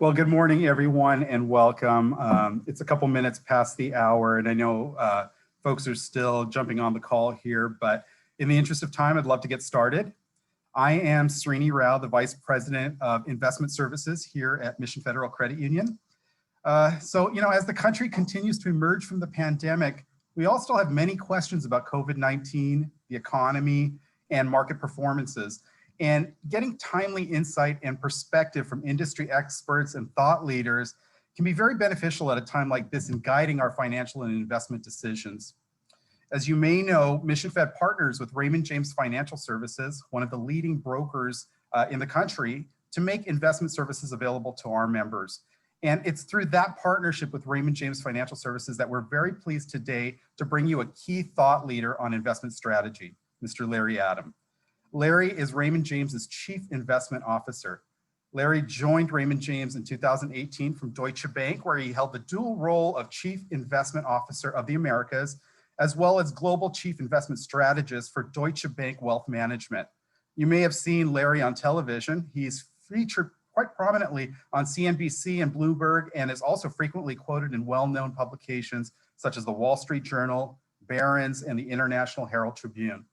Well, good morning, everyone, and welcome. It's a couple minutes past the hour, and I know folks are still jumping on the call here, but in the interest of time, I'd love to get started. I am Srini Rao, the Vice President of Investment Services here at Mission Federal Credit Union. As the country continues to emerge from the pandemic, we all still have many questions about COVID-19, the economy, and market performances. And getting timely insight and perspective from industry experts and thought leaders can be very beneficial at a time like this in guiding our financial and investment decisions. As you may know, Mission Fed partners with Raymond James Financial Services, one of the leading brokers in the country, to make investment services available to our members. And it's through that partnership with Raymond James Financial Services that we're very pleased today to bring you a key thought leader on investment strategy, Mr. Larry Adam. Larry is Raymond James's Chief Investment Officer. Larry joined Raymond James in 2018 from Deutsche Bank, where he held the dual role of Chief Investment Officer of the Americas, as well as Global Chief Investment Strategist for Deutsche Bank Wealth Management. You may have seen Larry on television. He's featured quite prominently on CNBC and Bloomberg, and is also frequently quoted in well-known publications such as the Wall Street Journal, Barron's, and the International Herald Tribune.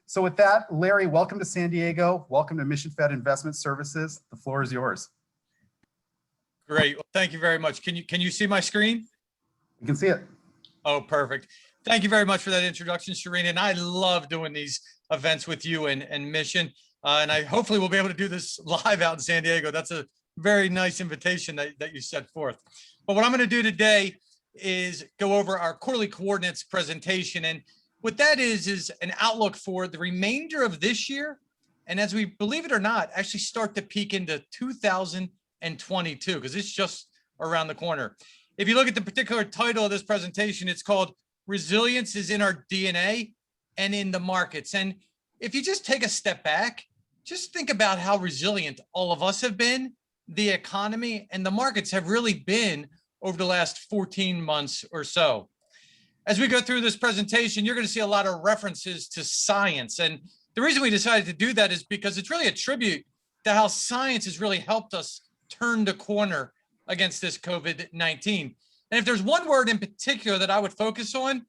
So with that, Larry, welcome to San Diego. Welcome to Mission Fed Investment Services. The floor is yours. Great. Well, thank you very much. Can you see my screen? You can see it. Oh, perfect. Thank you very much for that introduction, Sharina. And I love doing these events with you and Mission. And I hopefully will be able to do this live out in San Diego. That's a very nice invitation that you set forth. But what I'm going to do today is go over our quarterly coordinates presentation. And what that is an outlook for the remainder of this year. And as we, believe it or not, actually start to peek into 2022, because it's just around the corner. If you look at the particular title of this presentation, it's called Resilience is in Our DNA and in the Markets. And if you just take a step back, just think about how resilient all of us have been, the economy and the markets have really been over the last 14 months or so. As we go through this presentation, you're going to see a lot of references to science. And the reason we decided to do that is because it's really a tribute to how science has really helped us turn the corner against this COVID-19. And if there's one word in particular that I would focus on,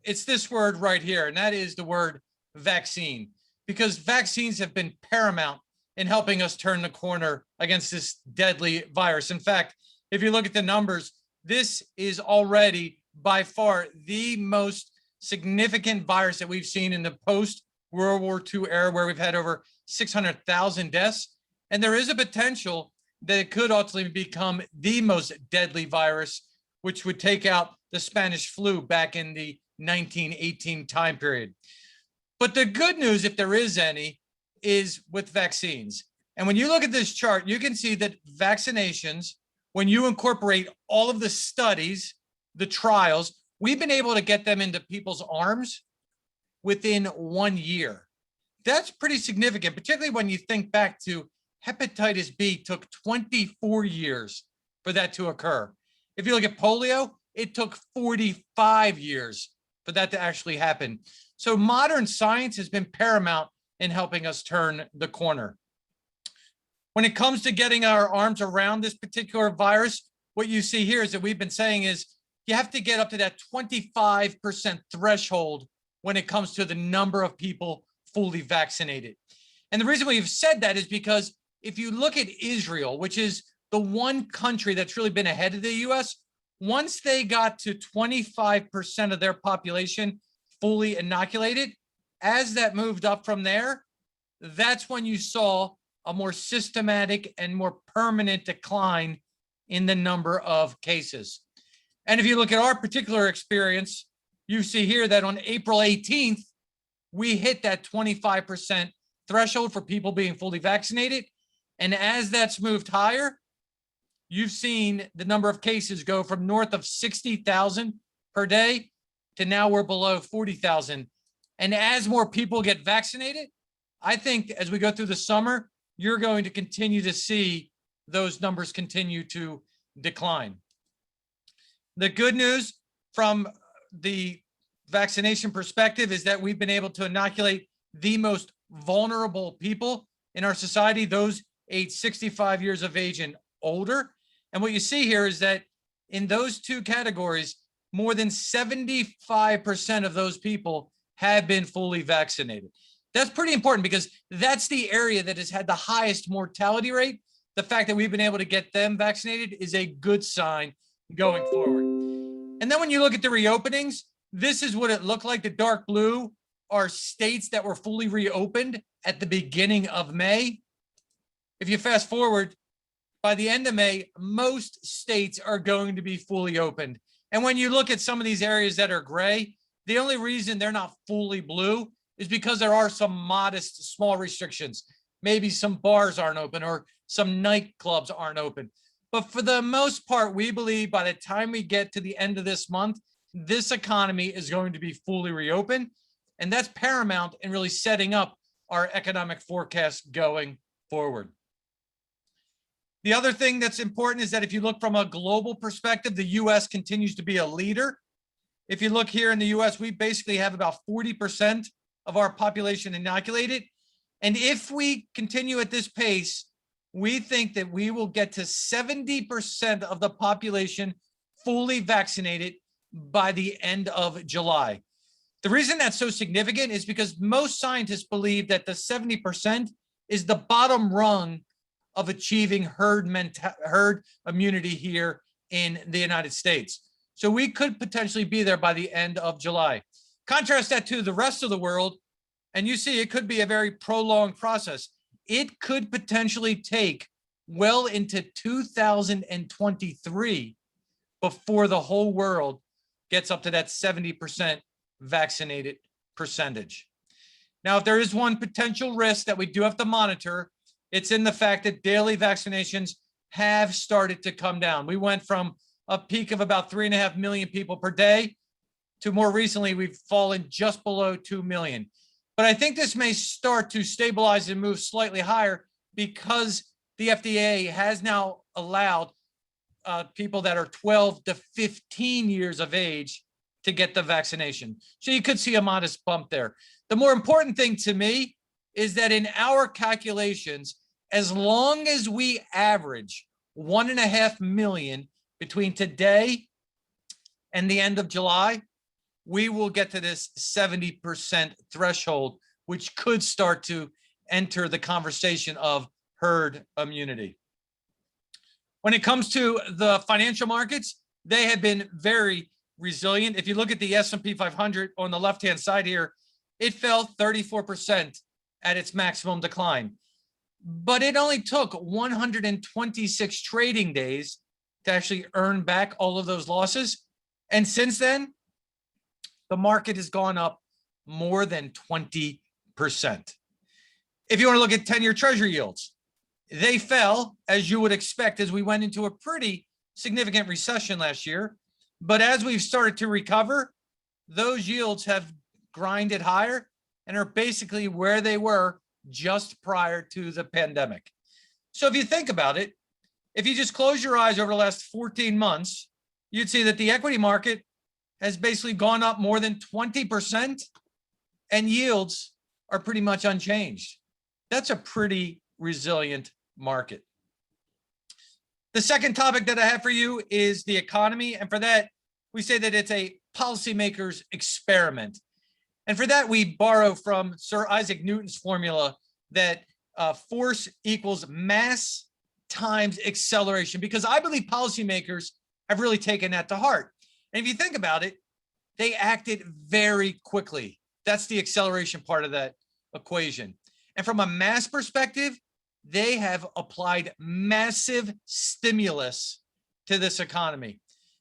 it's this word right here, and that is the word vaccine, because vaccines have been paramount in helping us turn the corner against this deadly virus. In fact, if you look at the numbers, this is already by far the most significant virus that we've seen in the post-World War II era, where we've had over 600,000 deaths. And there is a potential that it could ultimately become the most deadly virus, which would take out the Spanish flu back in the 1918 time period. But the good news, if there is any, is with vaccines. And when you look at this chart, you can see that vaccinations, when you incorporate all of the studies, the trials, we've been able to get them into people's arms within 1 year. That's pretty significant, particularly when you think back to hepatitis B took 24 years for that to occur. If you look at polio, it took 45 years for that to actually happen. So modern science has been paramount in helping us turn the corner. When it comes to getting our arms around this particular virus, what you see here is that we've been saying is you have to get up to that 25% threshold when it comes to the number of people fully vaccinated. And the reason we've said that is because if you look at Israel, which is the one country that's really been ahead of the US, once they got to 25% of their population fully inoculated, as that moved up from there, that's when you saw a more systematic and more permanent decline in the number of cases. And if you look at our particular experience, you see here that on April 18th, we hit that 25% threshold for people being fully vaccinated. And as that's moved higher, you've seen the number of cases go from north of 60,000 per day to now we're below 40,000. And as more people get vaccinated, I think as we go through the summer, you're going to continue to see those numbers continue to decline. The good news from the vaccination perspective is that we've been able to inoculate the most vulnerable people in our society, those aged 65 years of age and older. And what you see here is that in those two categories, more than 75% of those people have been fully vaccinated. That's pretty important because that's the area that has had the highest mortality rate. The fact that we've been able to get them vaccinated is a good sign going forward. And then when you look at the reopenings, this is what it looked like. The dark blue are states that were fully reopened at the beginning of May. If you fast forward, by the end of May, most states are going to be fully opened. And when you look at some of these areas that are gray, the only reason they're not fully blue is because there are some modest small restrictions. Maybe some bars aren't open or some nightclubs aren't open. But for the most part, we believe by the time we get to the end of this month, this economy is going to be fully reopened. And that's paramount in really setting up our economic forecast going forward. The other thing that's important is that if you look from a global perspective, the US continues to be a leader. If you look here in the US, we basically have about 40% of our population inoculated. And if we continue at this pace, we think that we will get to 70% of the population fully vaccinated by the end of July. The reason that's so significant is because most scientists believe that the 70% is the bottom rung of achieving herd immunity here in the United States. So we could potentially be there by the end of July. Contrast that to the rest of the world, and you see it could be a very prolonged process. It could potentially take well into 2023 before the whole world gets up to that 70% vaccinated percentage. Now, if there is one potential risk that we do have to monitor, it's in the fact that daily vaccinations have started to come down. We went from a peak of about 3.5 million people per day to more recently, we've fallen just below 2 million. But I think this may start to stabilize and move slightly higher because the FDA has now allowed people that are 12 to 15 years of age to get the vaccination. So you could see a modest bump there. The more important thing to me is that in our calculations, as long as we average 1.5 million between today and the end of July, we will get to this 70% threshold, which could start to enter the conversation of herd immunity. When it comes to the financial markets, they have been very resilient. If you look at the S&P 500 on the left-hand side here, it fell 34% at its maximum decline. But it only took 126 trading days to actually earn back all of those losses. And since then, the market has gone up more than 20%. If you want to look at 10-year treasury yields, they fell, as you would expect, as we went into a pretty significant recession last year. But as we've started to recover, those yields have grinded higher and are basically where they were just prior to the pandemic. So if you think about it, if you just close your eyes over the last 14 months, you'd see that the equity market has basically gone up more than 20% and yields are pretty much unchanged. That's a pretty resilient market. The second topic that I have for you is the economy. And for that, we say that it's a policymaker's experiment. And for that, we borrow from Sir Isaac Newton's formula that force equals mass times acceleration, because I believe policymakers have really taken that to heart. And if you think about it, they acted very quickly. That's the acceleration part of that equation. And from a mass perspective, they have applied massive stimulus to this economy.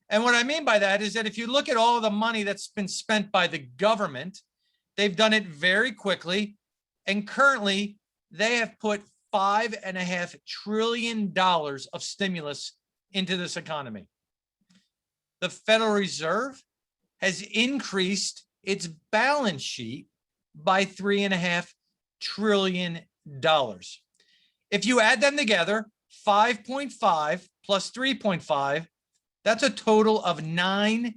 And what I mean by that is that if you look at all the money that's been spent by the government, they've done it very quickly. And currently, they have put $5.5 trillion of stimulus into this economy. The Federal Reserve has increased its balance sheet by $3.5 trillion. If you add them together, 5.5 plus 3.5, that's a total of $9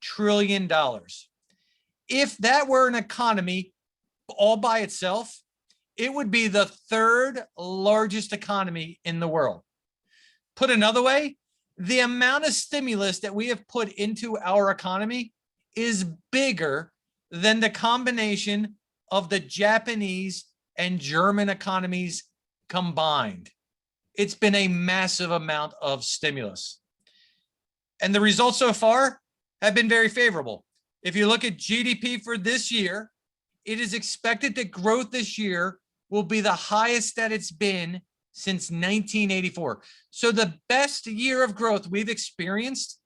trillion. If that were an economy all by itself, it would be the third largest economy in the world. Put another way, the amount of stimulus that we have put into our economy is bigger than the combination of the Japanese and German economies combined. It's been a massive amount of stimulus. And the results so far have been very favorable. If you look at GDP for this year, it is expected that growth this year will be the highest that it's been since 1984. So the best year of growth we've experienced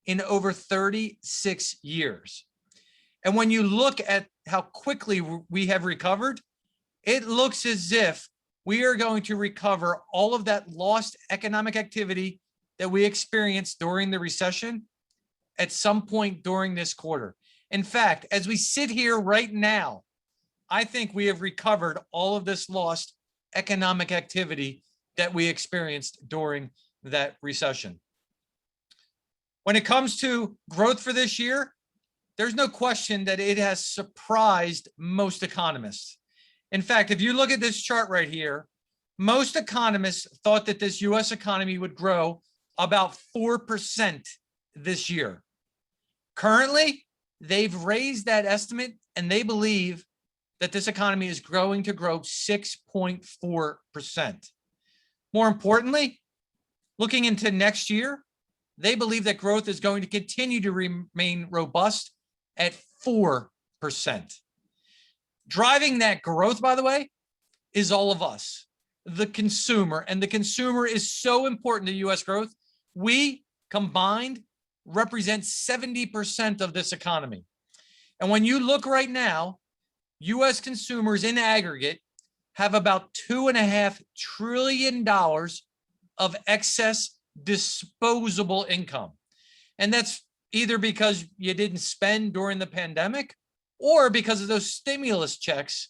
in over 36 years. And when you look at how quickly we have recovered, it looks as if we are going to recover all of that lost economic activity that we experienced during the recession at some point during this quarter. In fact, as we sit here right now, I think we have recovered all of this lost economic activity that we experienced during that recession. When it comes to growth for this year, there's no question that it has surprised most economists. In fact, if you look at this chart right here, most economists thought that this US economy would grow about 4% this year. Currently, they've raised that estimate and they believe that this economy is going to grow 6.4%. More importantly, looking into next year, they believe that growth is going to continue to remain robust at 4%. Driving that growth, by the way, is all of us, the consumer, and the consumer is so important to US growth. We combined represent 70% of this economy. And when you look right now, US consumers in aggregate have about $2.5 trillion of excess disposable income. And that's either because you didn't spend during the pandemic or because of those stimulus checks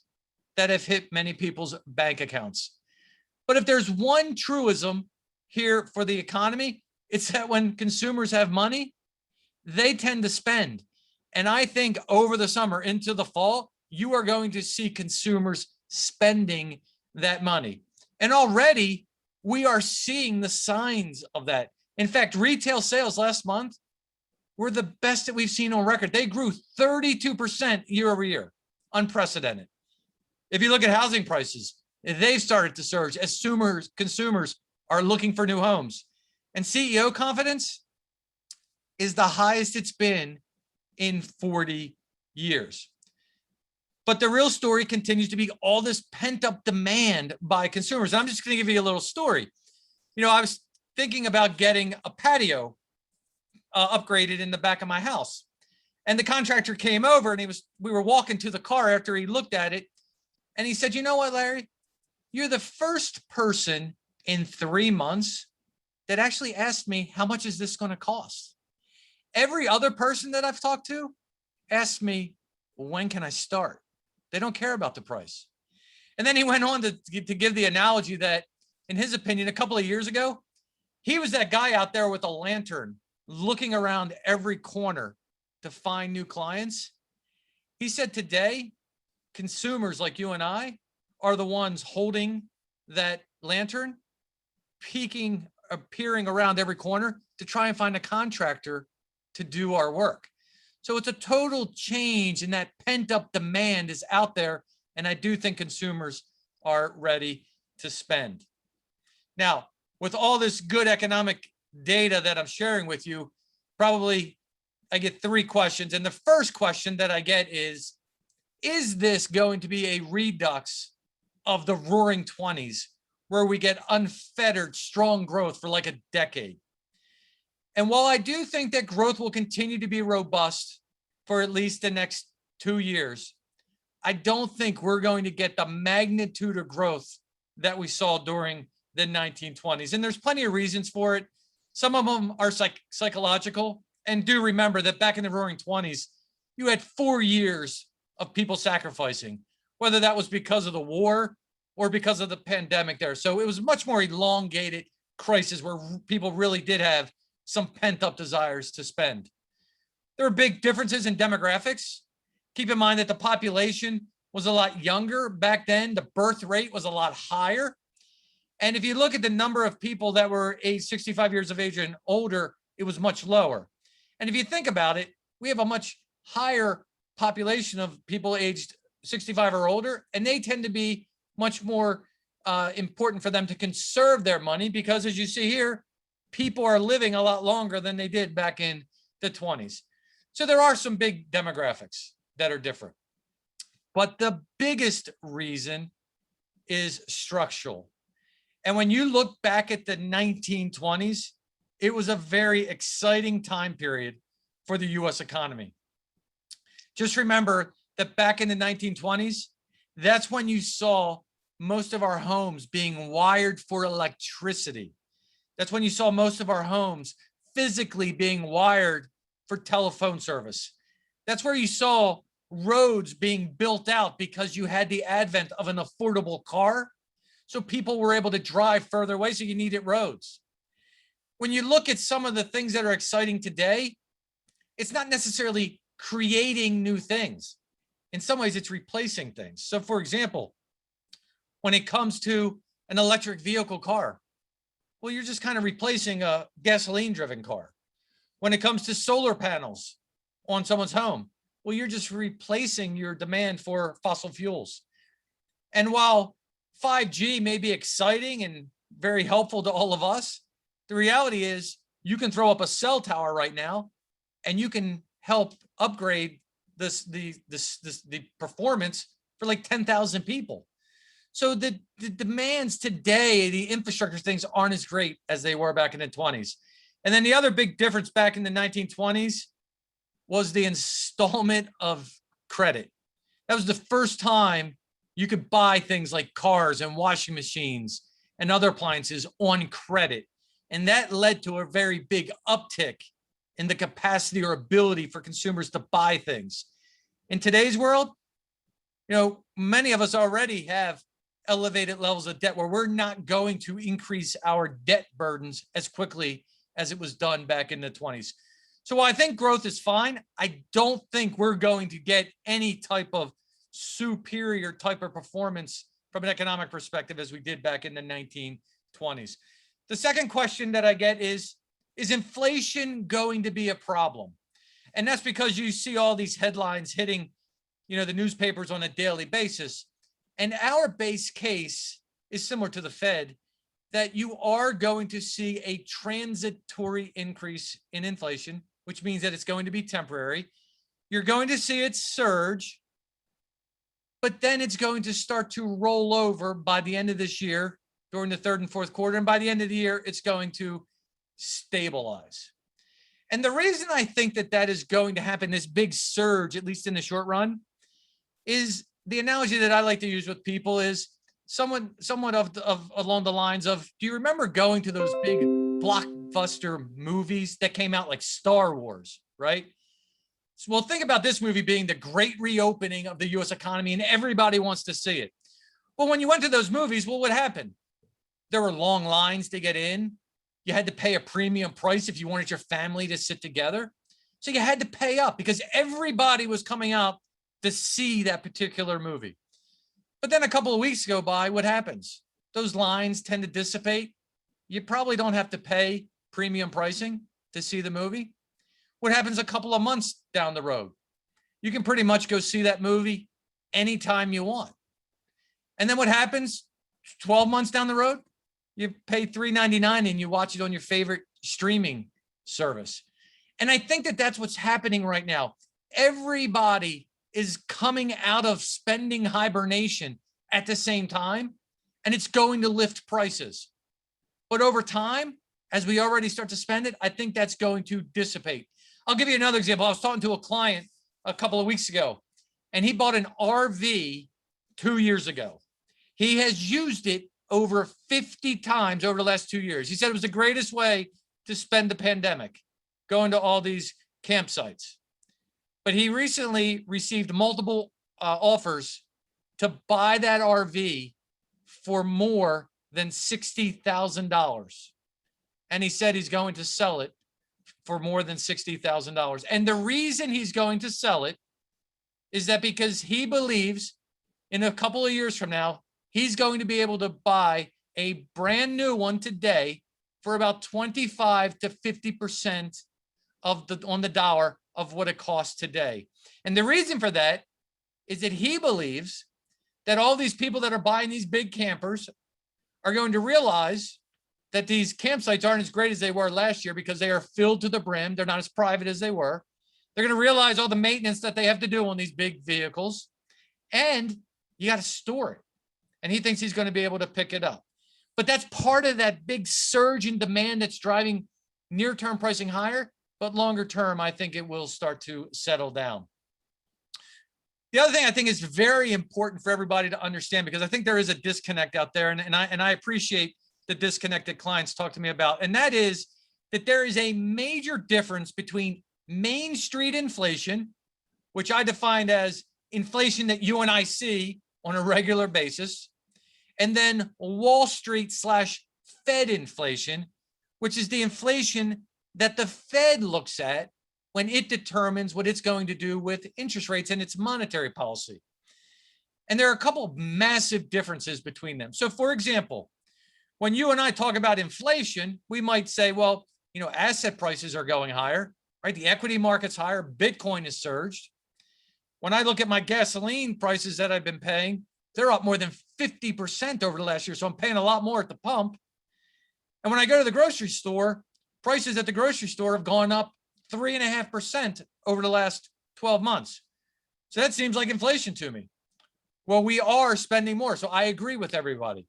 that have hit many people's bank accounts. But if there's one truism here for the economy, it's that when consumers have money, they tend to spend. And I think over the summer into the fall, you are going to see consumers spending that money. And already we are seeing the signs of that. In fact, retail sales last month were the best that we've seen on record. They grew 32% year over year, unprecedented. If you look at housing prices, they've started to surge as consumers are looking for new homes. And CEO confidence is the highest it's been in 40 years. But the real story continues to be all this pent up demand by consumers. And I'm just going to give you a little story. You know, I was thinking about getting a patio upgraded in the back of my house. And the contractor came over and we were walking to the car after he looked at it. And he said, you know what, Larry, you're the first person in 3 months that actually asked me, how much is this going to cost? Every other person that I've talked to asked me, when can I start? They don't care about the price. And then he went on to give the analogy that, in his opinion, a couple of years ago, he was that guy out there with a lantern looking around every corner to find new clients. He said today, consumers like you and I are the ones holding that lantern, appearing around every corner to try and find a contractor to do our work. So it's a total change, and that pent up demand is out there. And I do think consumers are ready to spend. Now, with all this good economic data that I'm sharing with you, probably I get 3 questions. And the first question that I get is this going to be a redux of the roaring 20s where we get unfettered, strong growth for like a decade? And while I do think that growth will continue to be robust for at least the next 2 years, I don't think we're going to get the magnitude of growth that we saw during the 1920s. And there's plenty of reasons for it. Some of them are psychological. And do remember that back in the roaring 20s, you had 4 years of people sacrificing, whether that was because of the war or because of the pandemic there. So it was much more elongated crisis where people really did have some pent up desires to spend. There are big differences in demographics. Keep in mind that the population was a lot younger back then. The birth rate was a lot higher. And if you look at the number of people that were age 65 years of age and older, it was much lower. And if you think about it, we have a much higher population of people aged 65 or older, and they tend to be much more important for them to conserve their money because, as you see here, people are living a lot longer than they did back in the 20s. So there are some big demographics that are different. But the biggest reason is structural. And when you look back at the 1920s, it was a very exciting time period for the US economy. Just remember that back in the 1920s, that's when you saw most of our homes being wired for electricity. That's when you saw most of our homes physically being wired for telephone service. That's where you saw roads being built out because you had the advent of an affordable car. So people were able to drive further away, so you needed roads. When you look at some of the things that are exciting today, it's not necessarily creating new things. In some ways, it's replacing things. So for example, when it comes to an electric vehicle car, well, you're just kind of replacing a gasoline-driven car. When it comes to solar panels on someone's home, well, you're just replacing your demand for fossil fuels. And while 5G may be exciting and very helpful to all of us, the reality is you can throw up a cell tower right now and you can help upgrade the performance for like 10,000 people. So the demands today, the infrastructure things aren't as great as they were back in the 20s. And then the other big difference back in the 1920s was the installment of credit. That was the first time you could buy things like cars and washing machines and other appliances on credit. And that led to a very big uptick in the capacity or ability for consumers to buy things. In today's world, many of us already have elevated levels of debt where we're not going to increase our debt burdens as quickly as it was done back in the 20s. So while I think growth is fine, I don't think we're going to get any type of superior type of performance from an economic perspective as we did back in the 1920s. The second question that I get is inflation going to be a problem? And that's because you see all these headlines hitting, the newspapers on a daily basis. And our base case is similar to the Fed, that you are going to see a transitory increase in inflation, which means that it's going to be temporary. You're going to see it surge, but then it's going to start to roll over by the end of this year during the third and fourth quarter. And by the end of the year, it's going to stabilize. And the reason I think that that is going to happen, this big surge, at least in the short run, is the analogy that I like to use with people is somewhat along the lines of, do you remember going to those big blockbuster movies that came out like Star Wars, right? So, well, think about this movie being the great reopening of the US economy and everybody wants to see it. Well, when you went to those movies, well, what happened? There were long lines to get in. You had to pay a premium price if you wanted your family to sit together. So you had to pay up because everybody was coming out to see that particular movie. But then a couple of weeks go by, what happens? Those lines tend to dissipate. You probably don't have to pay premium pricing to see the movie. What happens a couple of months down the road? You can pretty much go see that movie anytime you want. And then what happens 12 months down the road? You pay $3.99 and you watch it on your favorite streaming service. And I think that that's what's happening right now. Everybody is coming out of spending hibernation at the same time, and it's going to lift prices. But over time, as we already start to spend it, I think that's going to dissipate. I'll give you another example. I was talking to a client a couple of weeks ago, and he bought an RV 2 years ago. He has used it over 50 times over the last 2 years. He said it was the greatest way to spend the pandemic, going to all these campsites. But he recently received multiple offers to buy that RV for more than $60,000. And he said he's going to sell it for more than $60,000. And the reason he's going to sell it is that because he believes in a couple of years from now, he's going to be able to buy a brand new one today for about 25 to 50% of on the dollar of what it costs today. And the reason for that is that he believes that all these people that are buying these big campers are going to realize that these campsites aren't as great as they were last year because they are filled to the brim. They're not as private as they were. They're going to realize all the maintenance that they have to do on these big vehicles, and you got to store it. And he thinks he's going to be able to pick it up. But that's part of that big surge in demand that's driving near-term pricing higher. But longer term, I think it will start to settle down. The other thing I think is very important for everybody to understand, because I think there is a disconnect out there, and I appreciate the disconnect that clients talk to me about, and that is that there is a major difference between Main Street inflation, which I defined as inflation that you and I see on a regular basis, and then Wall Street / Fed inflation, which is the inflation that the Fed looks at when it determines what it's going to do with interest rates and its monetary policy. And there are a couple of massive differences between them. So for example, when you and I talk about inflation, we might say, well, asset prices are going higher, right? The equity market's higher, Bitcoin has surged. When I look at my gasoline prices that I've been paying, they're up more than 50% over the last year. So I'm paying a lot more at the pump. And when I go to the grocery store, prices at the grocery store have gone up 3.5% over the last 12 months. So that seems like inflation to me. Well, we are spending more. So I agree with everybody.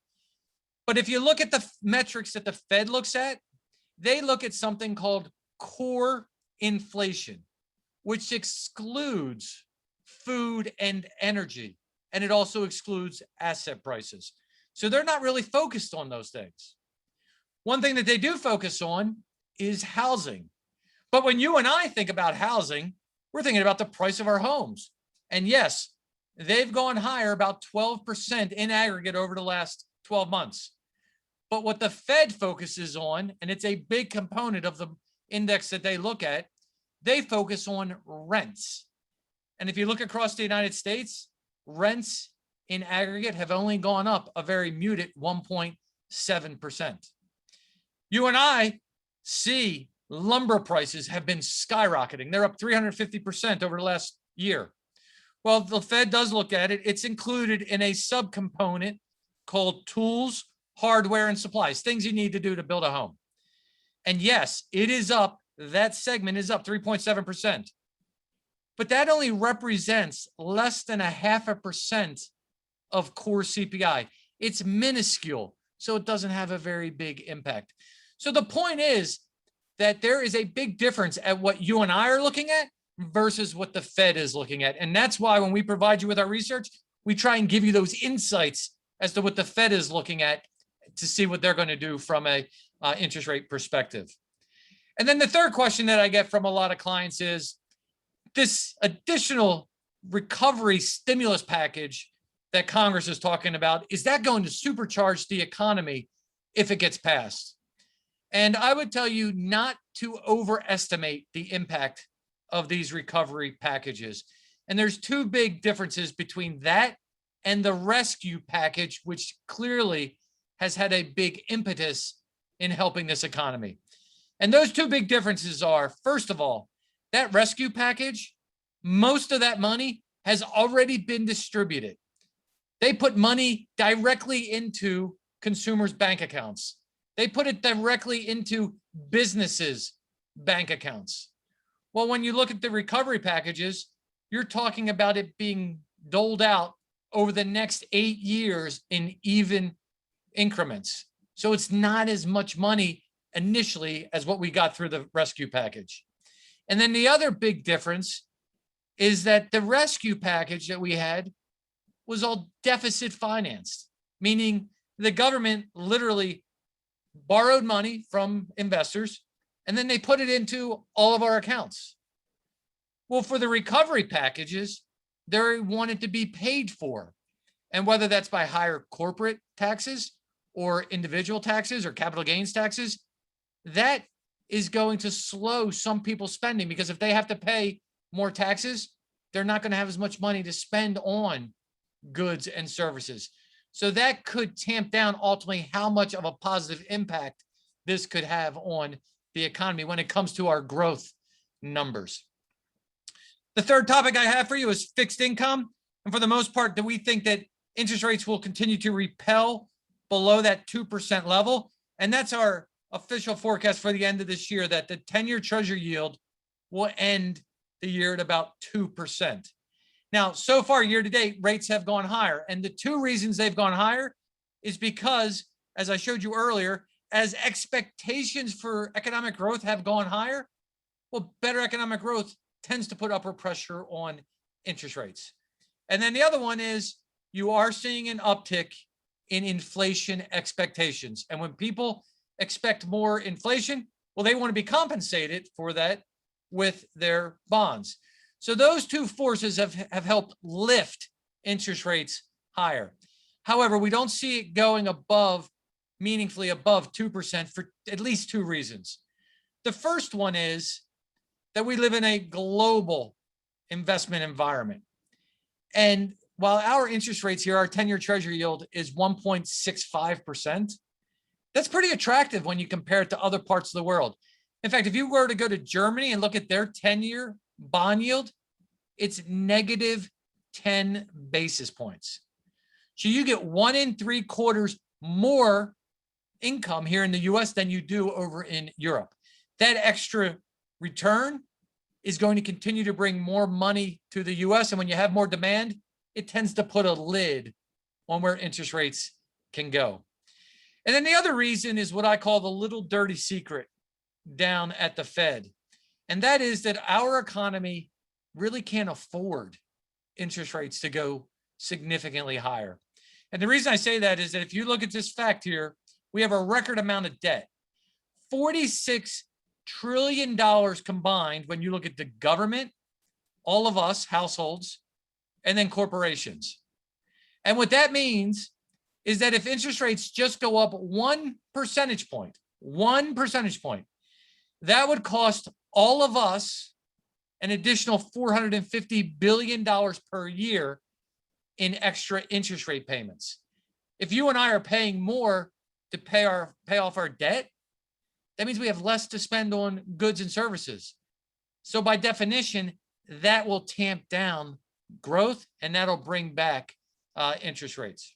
But if you look at the metrics that the Fed looks at, they look at something called core inflation, which excludes food and energy. And it also excludes asset prices. So they're not really focused on those things. One thing that they do focus on is housing. But when you and I think about housing, we're thinking about the price of our homes. And yes, they've gone higher about 12% in aggregate over the last 12 months. But what the Fed focuses on, and it's a big component of the index that they look at, they focus on rents. And if you look across the United States, rents in aggregate have only gone up a very muted 1.7%. You and I see lumber prices have been skyrocketing. They're up 350% over the last year. Well, the Fed does look at it. It's included in a subcomponent called tools, hardware, and supplies, things you need to do to build a home. And yes, it is up. That segment is up 3.7%. But that only represents less than 0.5% of core CPI. It's minuscule, so it doesn't have a very big impact. So the point is that there is a big difference at what you and I are looking at versus what the Fed is looking at. And that's why when we provide you with our research, we try and give you those insights as to what the Fed is looking at to see what they're going to do from a interest rate perspective. And then the third question that I get from a lot of clients is this additional recovery stimulus package that Congress is talking about, is that going to supercharge the economy if it gets passed? And I would tell you not to overestimate the impact of these recovery packages. And there's two big differences between that and the rescue package, which clearly has had a big impetus in helping this economy. And those two big differences are, first of all, that rescue package, most of that money has already been distributed. They put money directly into consumers' bank accounts. They put it directly into businesses' bank accounts. Well, when you look at the recovery packages, you're talking about it being doled out over the next 8 years in even increments. So it's not as much money initially as what we got through the rescue package. And then the other big difference is that the rescue package that we had was all deficit financed, meaning the government literally borrowed money from investors and then they put it into all of our accounts. Well, for the recovery packages, they wanted to be paid for. And whether that's by higher corporate taxes or individual taxes or capital gains taxes, that is going to slow some people's spending, because if they have to pay more taxes, they're not going to have as much money to spend on goods and services. So that could tamp down ultimately how much of a positive impact this could have on the economy when it comes to our growth numbers. The third topic I have for you is fixed income. And for the most part, do we think that interest rates will continue to repel below that 2% level? And that's our official forecast for the end of this year, that the 10-year treasury yield will end the year at about 2%. Now, so far, year to date, rates have gone higher. And the two reasons they've gone higher is because, as I showed you earlier, as expectations for economic growth have gone higher, well, better economic growth tends to put upward pressure on interest rates. And then the other one is you are seeing an uptick in inflation expectations. And when people expect more inflation, well, they want to be compensated for that with their bonds. So those two forces have helped lift interest rates higher. However, we don't see it going meaningfully above 2% for at least two reasons. The first one is that we live in a global investment environment. And while our interest rates here, our 10-year treasury yield is 1.65%, that's pretty attractive when you compare it to other parts of the world. In fact, if you were to go to Germany and look at their 10-year bond yield, it's negative 10 basis points. So you get 1 3/4 more income here in the US than you do over in Europe. That extra return is going to continue to bring more money to the US. And when you have more demand, it tends to put a lid on where interest rates can go. And then the other reason is what I call the little dirty secret down at the Fed. And that is that our economy really can't afford interest rates to go significantly higher. And the reason I say that is that if you look at this fact here, we have a record amount of debt, $46 trillion combined when you look at the government, all of us, households, and then corporations. And what that means is that if interest rates just go up 1 percentage point, that would cost all of us an additional $450 billion per year in extra interest rate payments. If you and I are paying more to pay off our debt, that means we have less to spend on goods and services. So by definition, that will tamp down growth and that'll bring back interest rates.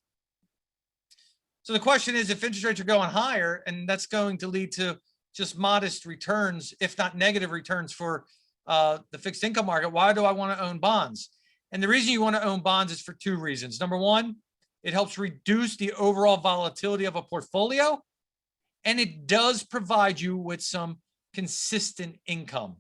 So the question is, if interest rates are going higher, and that's going to lead to just modest returns, if not negative returns for the fixed income market, why do I want to own bonds? And the reason you want to own bonds is for two reasons. Number one, it helps reduce the overall volatility of a portfolio, and it does provide you with some consistent income.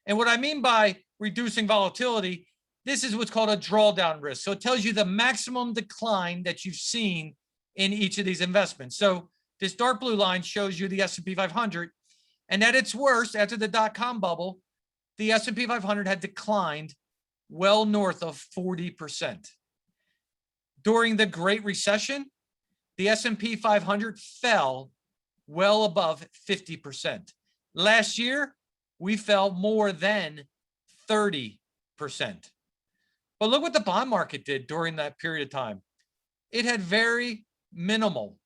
And what I mean by reducing volatility, this is what's called a drawdown risk. So it tells you the maximum decline that you've seen in each of these investments. So this dark blue line shows you the S&P 500, and at its worst, after the dot-com bubble, the S&P 500 had declined well north of 40%. During the Great Recession, the S&P 500 fell well above 50%. Last year, we fell more than 30%. But look what the bond market did during that period of time. It had very minimal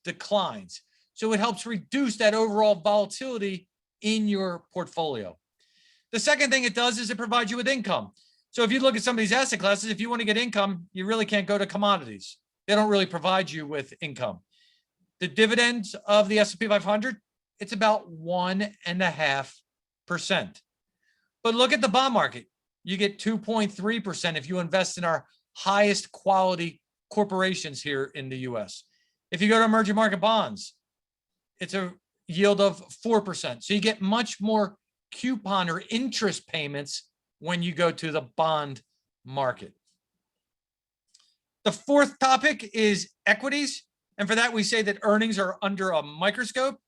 declines. So it helps reduce that overall volatility in your portfolio. The second thing it does is it provides you with income. So if you look at some of these asset classes, if you want to get income, you really can't go to commodities. They don't really provide you with income. The dividends of the S&P 500, it's about 1.5%. But look at the bond market. You get 2.3% if you invest in our highest quality corporations here in the US. If you go to emerging market bonds, it's a yield of 4%. So you get much more coupon or interest payments when you go to the bond market. The fourth topic is equities. And for that, we say that earnings are under a microscope.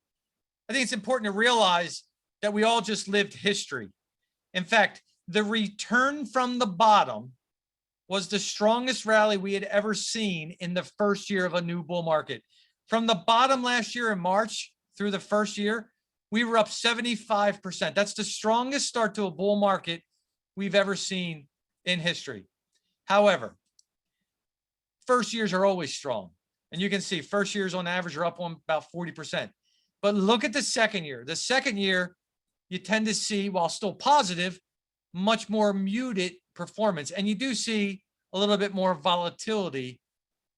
I think it's important to realize that we all just lived history. In fact, the return from the bottom was the strongest rally we had ever seen in the first year of a new bull market. From the bottom last year in March through the first year, we were up 75%. That's the strongest start to a bull market we've ever seen in history. However, first years are always strong. And you can see first years on average are up on about 40%. But look at the second year. The second year, you tend to see, while still positive, much more muted performance. And you do see a little bit more volatility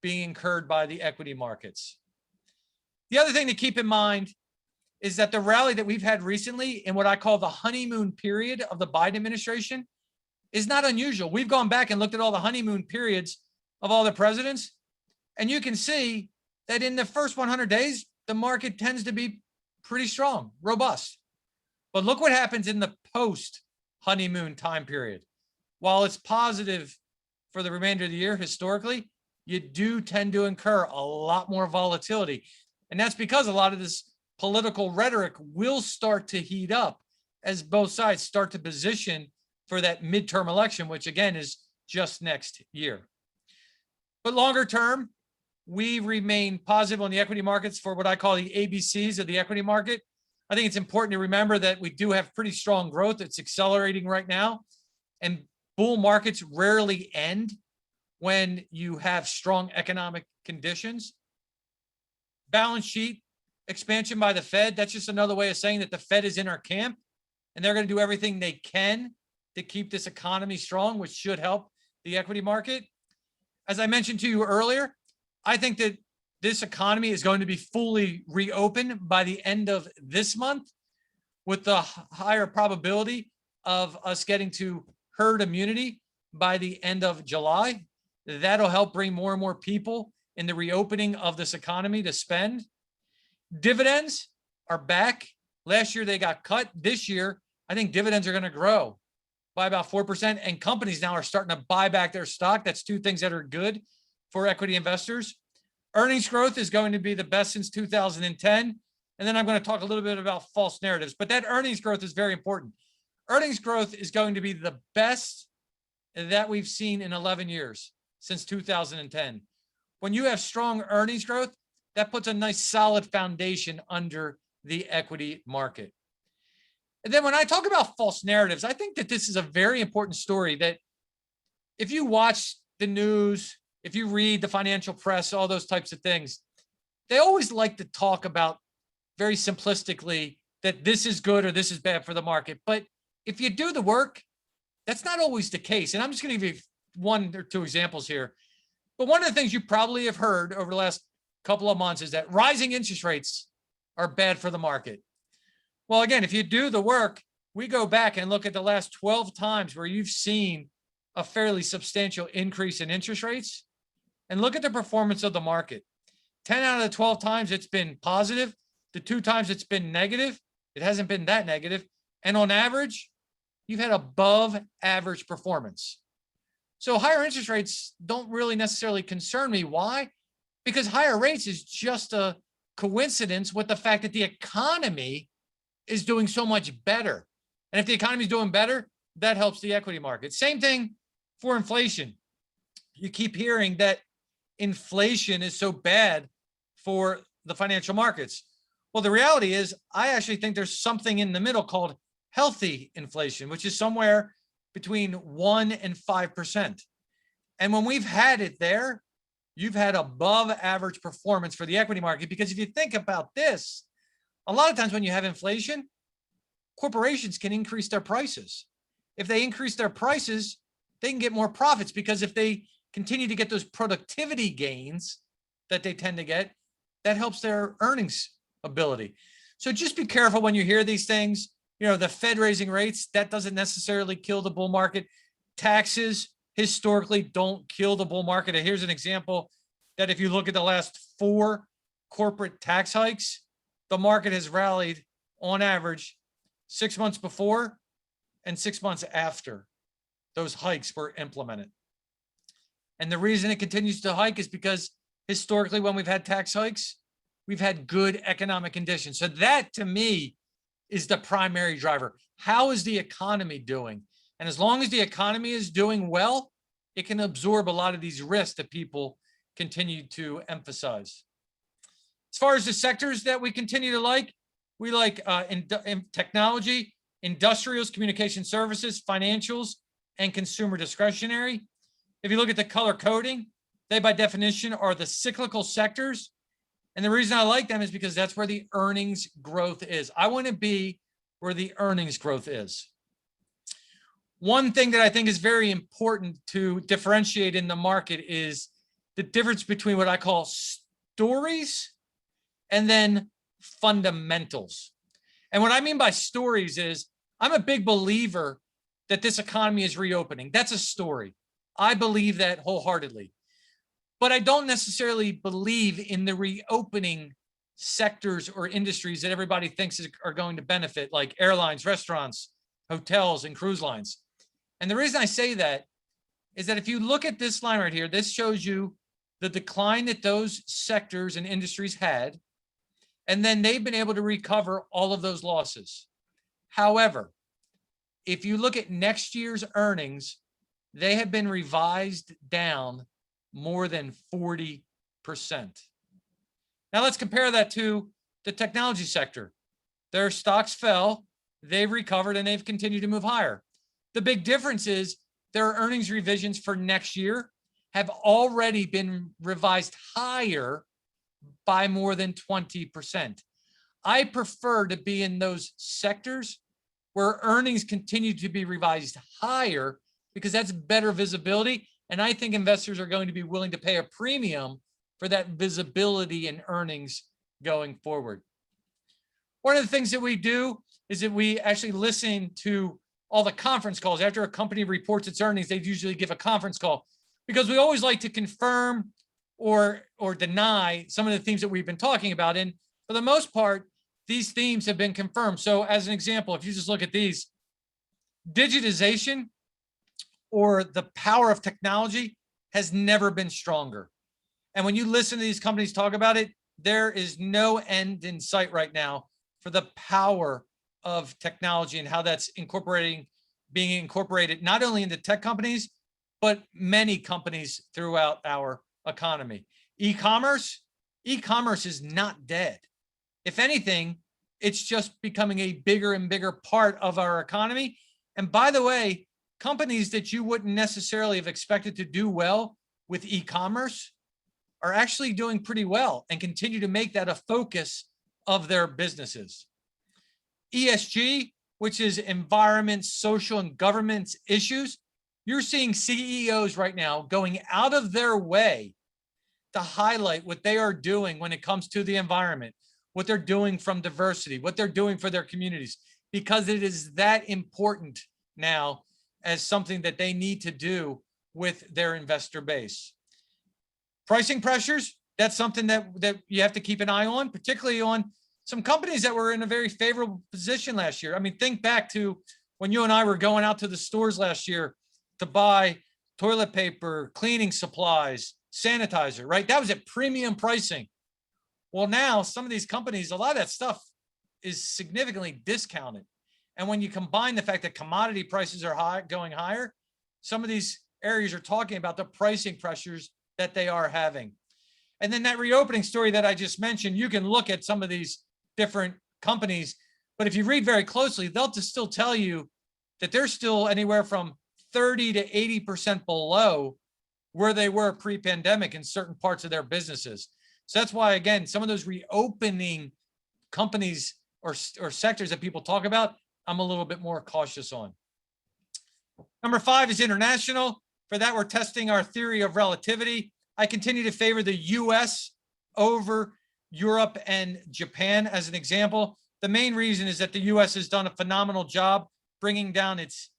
being incurred by the equity markets. The other thing to keep in mind is that the rally that we've had recently in what I call the honeymoon period of the Biden administration is not unusual. We've gone back and looked at all the honeymoon periods of all the presidents, and you can see that in the first 100 days, the market tends to be pretty strong, robust. But look what happens in the post honeymoon time period. While it's positive for the remainder of the year, historically, you do tend to incur a lot more volatility. And that's because a lot of this political rhetoric will start to heat up as both sides start to position for that midterm election, which again is just next year. But longer term, we remain positive on the equity markets for what I call the ABCs of the equity market. I think it's important to remember that we do have pretty strong growth. It's accelerating right now. And bull markets rarely end when you have strong economic conditions. Balance sheet expansion by the Fed, that's just another way of saying that the Fed is in our camp and they're going to do everything they can to keep this economy strong, which should help the equity market. As I mentioned to you earlier, I think that this economy is going to be fully reopened by the end of this month, with the higher probability of us getting to herd immunity by the end of July. That'll help bring more and more people in the reopening of this economy to spend. Dividends are back. Last year they got cut. This year, I think dividends are going to grow by about 4%, and companies now are starting to buy back their stock. That's two things that are good for equity investors. Earnings growth is going to be the best since 2010. And then I'm going to talk a little bit about false narratives, but that earnings growth is very important. Earnings growth is going to be the best that we've seen in 11 years since 2010. When you have strong earnings growth, that puts a nice solid foundation under the equity market. And then when I talk about false narratives, I think that this is a very important story that if you watch the news, if you read the financial press, all those types of things, they always like to talk about very simplistically that this is good or this is bad for the market. But if you do the work, that's not always the case. And I'm just going to give you one or two examples here. But one of the things you probably have heard over the last couple of months is that rising interest rates are bad for the market. Well, again, if you do the work, we go back and look at the last 12 times where you've seen a fairly substantial increase in interest rates and look at the performance of the market. 10 out of the 12 times it's been positive. The 2 times it's been negative, it hasn't been that negative. And on average, you've had above average performance. So higher interest rates don't really necessarily concern me. Why? Because higher rates is just a coincidence with the fact that the economy is doing so much better. And if the economy is doing better, that helps the equity market. Same thing for inflation. You keep hearing that inflation is so bad for the financial markets. Well, the reality is, I actually think there's something in the middle called healthy inflation, which is somewhere between 1 and 5%. And when we've had it there, you've had above average performance for the equity market. Because if you think about this, a lot of times when you have inflation, corporations can increase their prices. If they increase their prices, they can get more profits, because if they continue to get those productivity gains that they tend to get, that helps their earnings ability. So just be careful when you hear these things. You know, the Fed raising rates, that doesn't necessarily kill the bull market. Taxes historically don't kill the bull market. And here's an example that if you look at the last 4 corporate tax hikes, the market has rallied on average 6 months before and 6 months after those hikes were implemented. And the reason it continues to hike is because historically, when we've had tax hikes, we've had good economic conditions. So that, to me, is the primary driver. How is the economy doing? And as long as the economy is doing well, it can absorb a lot of these risks that people continue to emphasize. As far as the sectors that we continue to like, we like in technology, industrials, communication services, financials, and consumer discretionary. If you look at the color coding, They, by definition, are the cyclical sectors. And the reason I like them is because that's where the earnings growth is. I want to be where the earnings growth is. One thing that I think is very important to differentiate in the market is the difference between what I call stories and then fundamentals. And what I mean by stories is I'm a big believer that this economy is reopening. That's a story. I believe that wholeheartedly. But I don't necessarily believe in the reopening sectors or industries that everybody thinks are going to benefit, like airlines, restaurants, hotels, and cruise lines. And the reason I say that is that if you look at this line right here, this shows you the decline that those sectors and industries had, and then they've been able to recover all of those losses. However, if you look at next year's earnings, they have been revised down more than 40%. Now let's compare that to the technology sector. Their stocks fell, they've recovered, and they've continued to move higher. The big difference is their earnings revisions for next year have already been revised higher by more than 20%. I prefer to be in those sectors where earnings continue to be revised higher because that's better visibility. And I think investors are going to be willing to pay a premium for that visibility in earnings going forward. One of the things that we do is that we actually listen to all the conference calls. After a company reports its earnings, they usually give a conference call because we always like to confirm or deny some of the themes that we've been talking about. And for the most part, these themes have been confirmed. So as an example, if you just look at these, digitization or the power of technology has never been stronger. And when you listen to these companies talk about it, there is no end in sight right now for the power of technology and how that's being incorporated not only into tech companies, but many companies throughout our economy. E-commerce is not dead. If anything, it's just becoming a bigger and bigger part of our economy. And by the way, companies that you wouldn't necessarily have expected to do well with e-commerce are actually doing pretty well and continue to make that a focus of their businesses. ESG, which is environment, social, and governance issues, you're seeing CEOs right now going out of their way to highlight what they are doing when it comes to the environment, what they're doing from diversity, what they're doing for their communities, because it is that important now as something that they need to do with their investor base. Pricing pressures, that's something that you have to keep an eye on, particularly on some companies that were in a very favorable position last year. I mean, think back to when you and I were going out to the stores last year to buy toilet paper, cleaning supplies, sanitizer, right? That was at premium pricing. Well, now some of these companies, a lot of that stuff is significantly discounted. And when you combine the fact that commodity prices are going higher, some of these areas are talking about the pricing pressures that they are having. And then that reopening story that I just mentioned, you can look at some of these different companies, but if you read very closely, they'll just still tell you that they're still anywhere from 30 to 80% below where they were pre-pandemic in certain parts of their businesses. So that's why, again, some of those reopening companies or sectors that people talk about, I'm a little bit more cautious on. Number 5 is international. For that, we're testing our theory of relativity. I continue to favor the US over Europe and Japan as an example. The main reason is that the US has done a phenomenal job bringing down its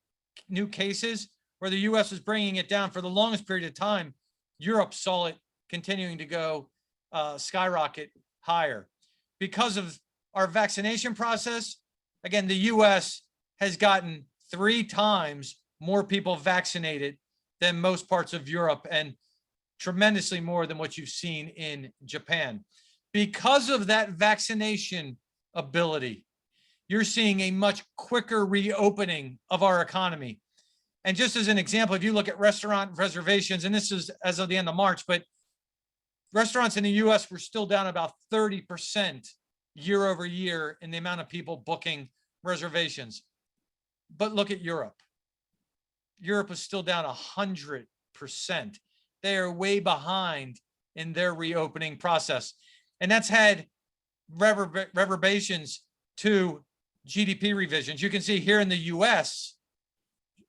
new cases, where the US was bringing it down for the longest period of time. Europe saw it continuing to go skyrocket higher. Because of our vaccination process, again, the US has gotten 3 times more people vaccinated than most parts of Europe and tremendously more than what you've seen in Japan. Because of that vaccination ability, you're seeing a much quicker reopening of our economy. And just as an example, if you look at restaurant reservations, and this is as of the end of March, but restaurants in the US were still down about 30% year over year in the amount of people booking reservations. But look at Europe. Europe is still down 100%. they are way behind in their reopening process. And that's had reverberations to GDP revisions. You can see here in the US,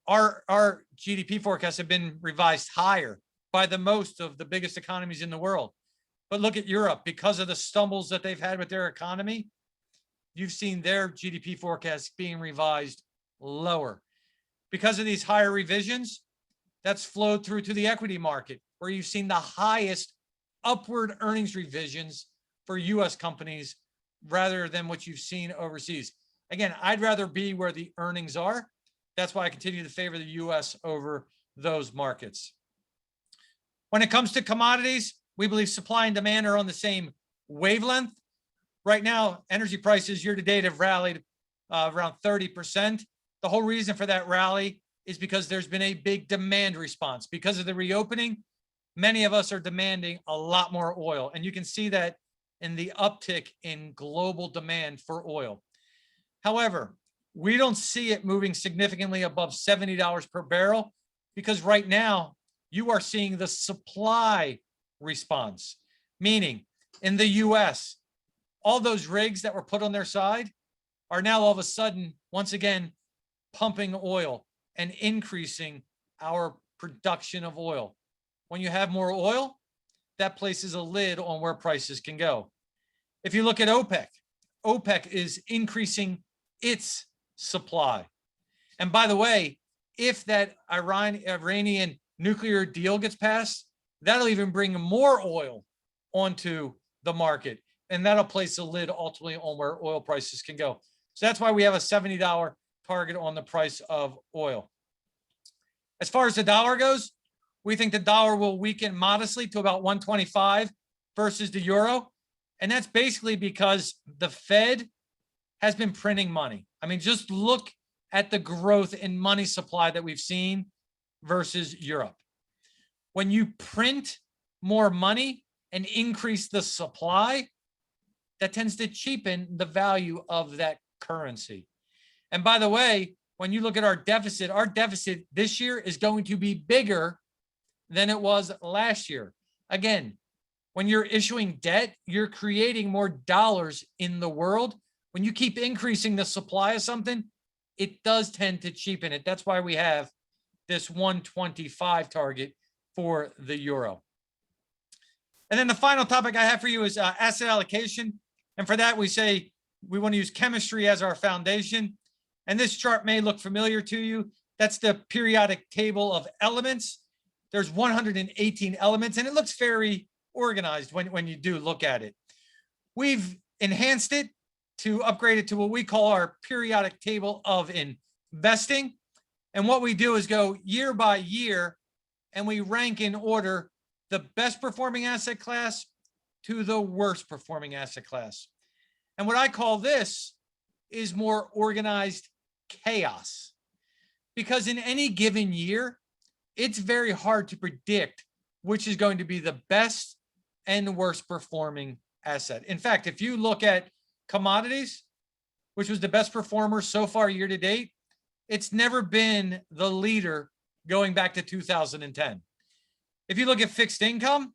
our GDP forecasts have been revised higher by the most of the biggest economies in the world. But look at Europe, because of the stumbles that they've had with their economy, you've seen their GDP forecasts being revised lower. Because of these higher revisions, that's flowed through to the equity market, where you've seen the highest upward earnings revisions for US companies rather than what you've seen overseas. Again, I'd rather be where the earnings are. That's why I continue to favor the US over those markets. When it comes to commodities, we believe supply and demand are on the same wavelength. Right now, energy prices year to date have rallied around 30%. The whole reason for that rally is because there's been a big demand response. Because of the reopening, many of us are demanding a lot more oil. And you can see that in the uptick in global demand for oil. However, we don't see it moving significantly above $70 per barrel, because right now you are seeing the supply response, meaning in the US, all those rigs that were put on their side are now all of a sudden, once again, pumping oil and increasing our production of oil. When you have more oil, that places a lid on where prices can go. If you look at OPEC, OPEC is increasing its supply. And by the way, if that Iranian nuclear deal gets passed, that'll even bring more oil onto the market. And that'll place a lid ultimately on where oil prices can go. So that's why we have a $70 target on the price of oil. As far as the dollar goes, we think the dollar will weaken modestly to about 125 versus the euro. And that's basically because the Fed has been printing money. I mean, just look at the growth in money supply that we've seen versus Europe. When you print more money and increase the supply, that tends to cheapen the value of that currency. And by the way, when you look at our deficit this year is going to be bigger than it was last year. Again, when you're issuing debt, you're creating more dollars in the world. When you keep increasing the supply of something, it does tend to cheapen it. That's why we have this 125 target for the euro. And then the final topic I have for you is asset allocation. And for that, we say we want to use chemistry as our foundation. And this chart may look familiar to you. That's the periodic table of elements. There's 118 elements, and it looks very organized when you do look at it. We've enhanced it to upgrade it to what we call our periodic table of investing. And what we do is go year by year, and we rank in order the best performing asset class to the worst performing asset class. And what I call this is more organized chaos. Because in any given year, it's very hard to predict which is going to be the best and worst performing asset. In fact, if you look at commodities, which was the best performer so far year to date, it's never been the leader going back to 2010. If you look at fixed income,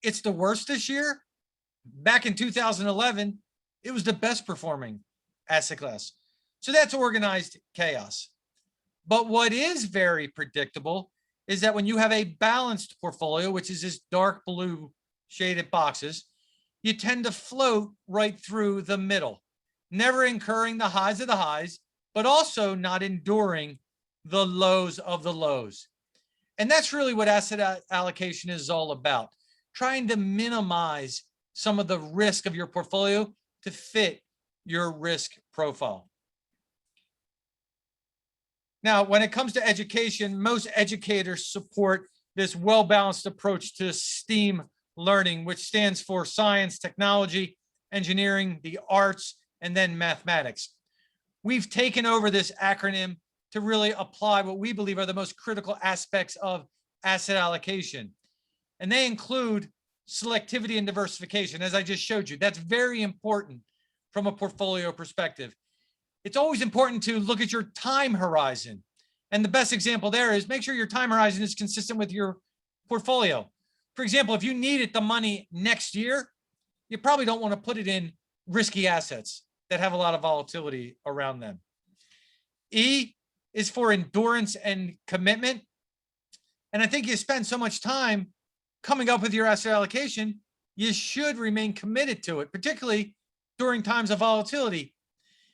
it's the worst this year. Back in 2011, it was the best performing asset class. So that's organized chaos. But what is very predictable is that when you have a balanced portfolio, which is this dark blue shaded boxes, you tend to float right through the middle, never incurring the highs of the highs, but also not enduring the lows of the lows. And that's really what asset allocation is all about, trying to minimize some of the risk of your portfolio to fit your risk profile. Now, when it comes to education, most educators support this well-balanced approach to STEAM learning, which stands for science, technology, engineering, the arts, and then mathematics. We've taken over this acronym to really apply what we believe are the most critical aspects of asset allocation. And they include selectivity and diversification, as I just showed you. That's very important from a portfolio perspective. It's always important to look at your time horizon. And the best example there is make sure your time horizon is consistent with your portfolio. For example, if you needed the money next year, you probably don't want to put it in risky assets that have a lot of volatility around them. E is for endurance and commitment. And I think you spend so much time coming up with your asset allocation, you should remain committed to it, particularly during times of volatility.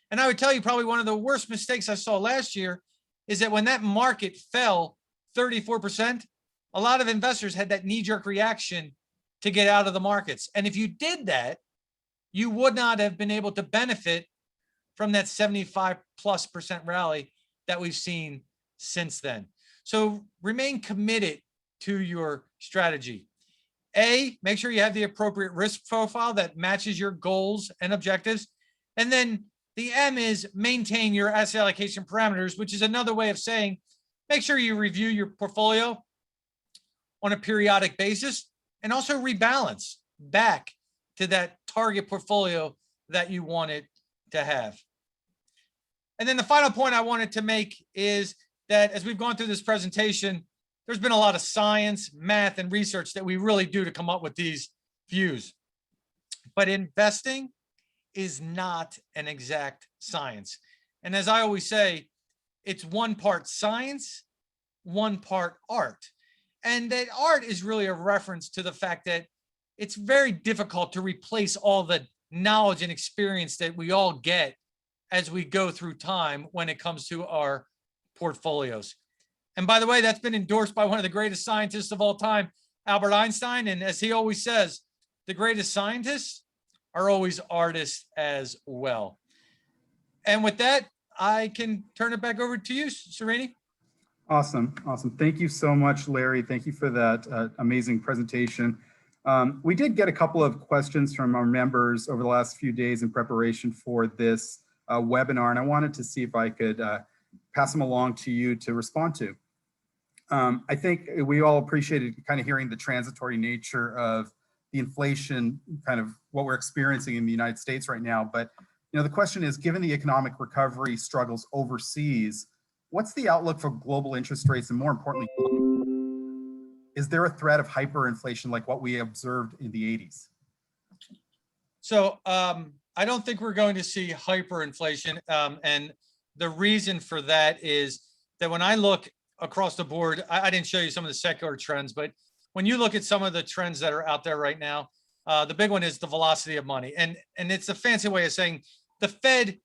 And I would tell you probably one of the worst mistakes I saw last year is that when that market fell 34%, a lot of investors had that knee-jerk reaction to get out of the markets. And if you did that, you would not have been able to benefit from that 75+% rally that we've seen since then. So remain committed to your strategy. A, make sure you have the appropriate risk profile that matches your goals and objectives. And then the M is maintain your asset allocation parameters, which is another way of saying, make sure you review your portfolio on a periodic basis and also rebalance back to that target portfolio that you wanted to have. And then the final point I wanted to make is that as we've gone through this presentation, there's been a lot of science, math, and research that we really do to come up with these views. But investing is not an exact science. And as I always say, it's one part science, one part art. And that art is really a reference to the fact that it's very difficult to replace all the knowledge and experience that we all get as we go through time when it comes to our portfolios. And by the way, that's been endorsed by one of the greatest scientists of all time, Albert Einstein. And as he always says, the greatest scientists are always artists as well. And with that, I can turn it back over to you, Srini. Awesome. Awesome. Thank you so much, Larry. Thank you for that amazing presentation. We did get a couple of questions from our members over the last few days in preparation for this webinar, and I wanted to see if I could pass them along to you to respond to. I think we all appreciated kind of hearing the transitory nature of the inflation, kind of what we're experiencing in the United States right now. But the question is, given the economic recovery struggles overseas, what's the outlook for global interest rates, and more importantly, is there a threat of hyperinflation like what we observed in the 80s? So I don't think we're going to see hyperinflation. And the reason for that is that when I look across the board, I didn't show you some of the secular trends, but when you look at some of the trends that are out there right now, the big one is the velocity of money. And it's a fancy way of saying the Fed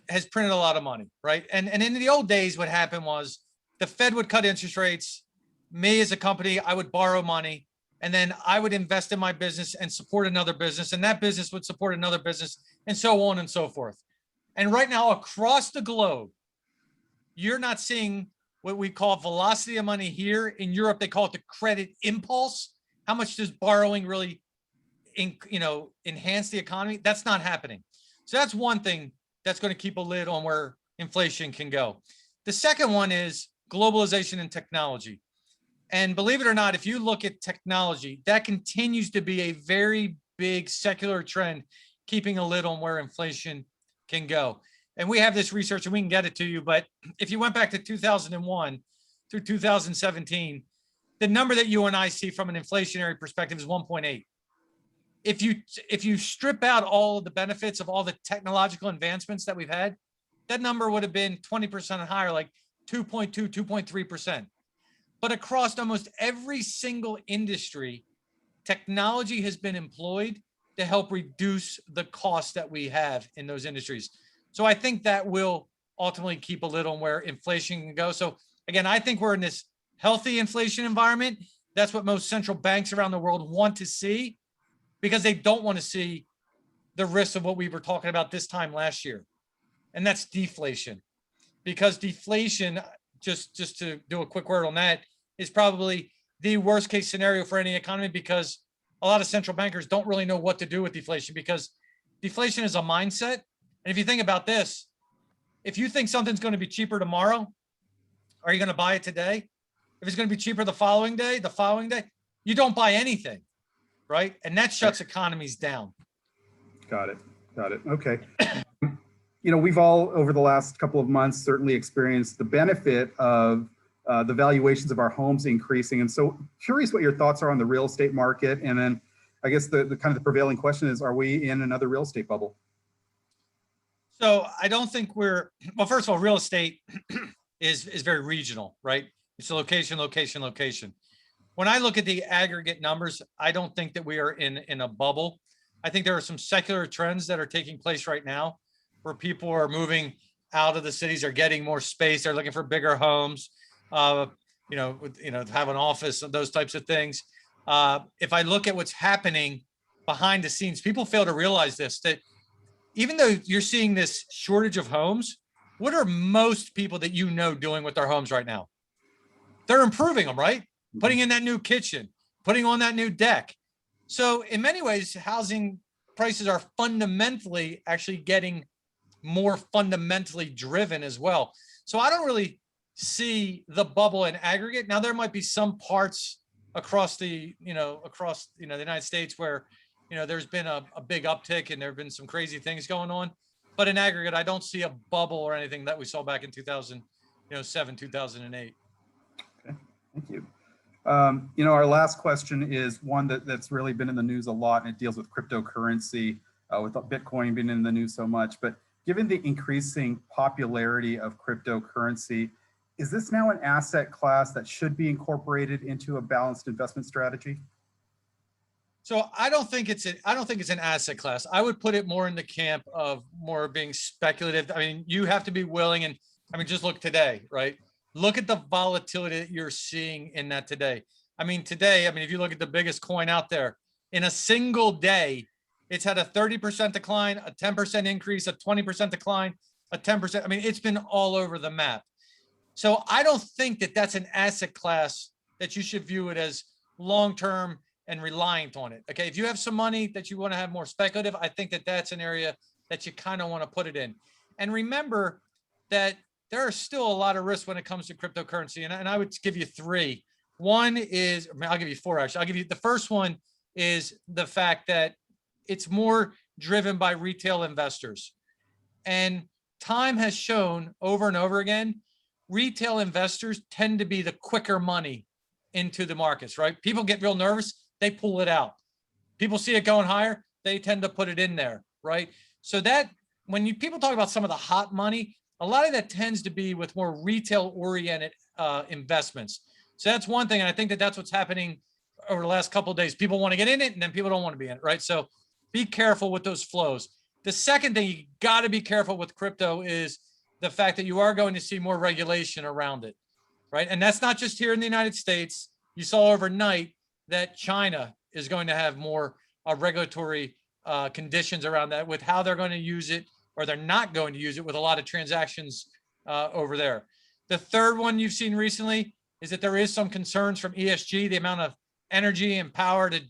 has printed a lot of money, right? And in the old days, what happened was the Fed would cut interest rates. Me as a company, I would borrow money, and then I would invest in my business and support another business, and that business would support another business, and so on and so forth. And right now across the globe, you're not seeing what we call velocity of money here. In Europe, they call it the credit impulse. How much does borrowing really enhance the economy? That's not happening. So that's one thing that's going to keep a lid on where inflation can go. The second one is globalization and technology. And believe it or not, if you look at technology, that continues to be a very big secular trend, keeping a lid on where inflation can go. And we have this research and we can get it to you, but if you went back to 2001 through 2017, the number that you and I see from an inflationary perspective is 1.8. If you strip out all of the benefits of all the technological advancements that we've had, that number would have been 20% higher, like 2.2, 2.3%. But across almost every single industry, technology has been employed to help reduce the cost that we have in those industries. So I think that will ultimately keep a lid on where inflation can go. So again, I think we're in this healthy inflation environment. That's what most central banks around the world want to see, because they don't want to see the risks of what we were talking about this time last year. And that's deflation. Because deflation, just to do a quick word on that, is probably the worst case scenario for any economy, because a lot of central bankers don't really know what to do with deflation, because deflation is a mindset. And if you think about this, if you think something's going to be cheaper tomorrow, are you going to buy it today? If it's going to be cheaper the following day, you don't buy anything, right? And that shuts economies down. Got it. Okay. We've all, over the last couple of months, certainly experienced the benefit of the valuations of our homes increasing. And so curious what your thoughts are on the real estate market. And then I guess the kind of the prevailing question is, are we in another real estate bubble? So I don't think well, first of all, real estate is very regional, right? It's a location, location, location. When I look at the aggregate numbers, I don't think that we are in a bubble. I think there are some secular trends that are taking place right now where people are moving out of the cities, are getting more space. They're looking for bigger homes, have an office and those types of things. If I look at what's happening behind the scenes, people fail to realize this, that even though you're seeing this shortage of homes, what are most people that you know doing with their homes right now? They're improving them, right? Putting in that new kitchen, putting on that new deck. So in many ways, housing prices are fundamentally actually getting more fundamentally driven as well. So I don't really see the bubble in aggregate. Now there might be some parts across the United States where there's been a big uptick and there have been some crazy things going on. But in aggregate, I don't see a bubble or anything that we saw back in 2007, 2008. Okay, thank you. Our last question is one that's really been in the news a lot, and it deals with cryptocurrency, with Bitcoin being in the news so much. But given the increasing popularity of cryptocurrency, is this now an asset class that should be incorporated into a balanced investment strategy? So I don't think it's an asset class. I would put it more in the camp of more being speculative. I mean, you have to be willing, and I mean, just look today, right? Look at the volatility that you're seeing in that today. I mean, if you look at the biggest coin out there, in a single day, it's had a 30% decline, a 10% increase, a 20% decline, a 10%. I mean, it's been all over the map. So I don't think that that's an asset class that you should view it as long-term and reliant on it. Okay, if you have some money that you want to have more speculative, I think that that's an area that you kind of want to put it in. And remember that there are still a lot of risks when it comes to cryptocurrency. And I would give you three. One is, I'll give you four actually. I'll give you the first one is the fact that it's more driven by retail investors. And time has shown over and over again, retail investors tend to be the quicker money into the markets, right? People get real nervous, they pull it out. People see it going higher, they tend to put it in there, right? So that when people talk about some of the hot money, a lot of that tends to be with more retail oriented investments. So that's one thing. And I think that that's what's happening over the last couple of days. People want to get in it and then people don't want to be in it, right? So be careful with those flows. The second thing you got to be careful with crypto is the fact that you are going to see more regulation around it, right? And that's not just here in the United States. You saw overnight that China is going to have more regulatory conditions around that with how they're going to use it, or they're not going to use it with a lot of transactions over there. The third one you've seen recently is that there is some concerns from ESG, the amount of energy and power to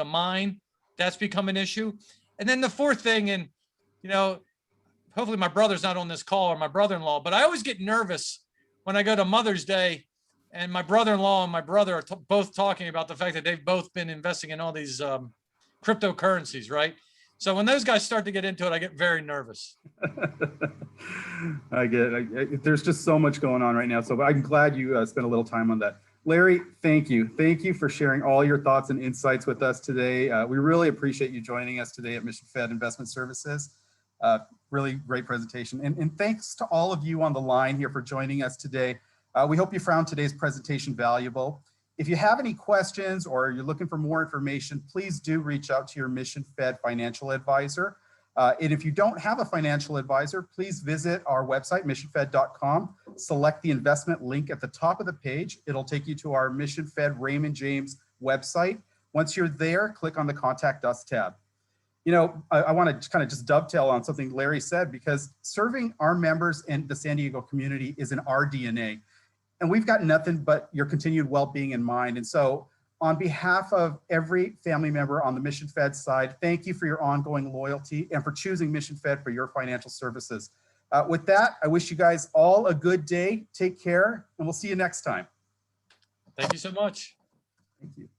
mine. That's become an issue. And then the fourth thing, and hopefully my brother's not on this call, or my brother-in-law, but I always get nervous when I go to Mother's Day and my brother-in-law and my brother are both talking about the fact that they've both been investing in all these cryptocurrencies, right? So when those guys start to get into it, I get very nervous. I get it. There's just so much going on right now. So I'm glad you spent a little time on that. Larry, thank you. Thank you for sharing all your thoughts and insights with us today. We really appreciate you joining us today at Mission Fed Investment Services. Really great presentation. And thanks to all of you on the line here for joining us today. We hope you found today's presentation valuable. If you have any questions or you're looking for more information, please do reach out to your Mission Fed financial advisor. And if you don't have a financial advisor, please visit our website, missionfed.com. Select the investment link at the top of the page. It'll take you to our Mission Fed Raymond James website. Once you're there, click on the Contact Us tab. I want to kind of just dovetail on something Larry said, because serving our members and the San Diego community is in our DNA. And we've got nothing but your continued well-being in mind. And so on behalf of every family member on the Mission Fed side, thank you for your ongoing loyalty and for choosing Mission Fed for your financial services. With that, I wish you guys all a good day. Take care, and we'll see you next time. Thank you so much. Thank you.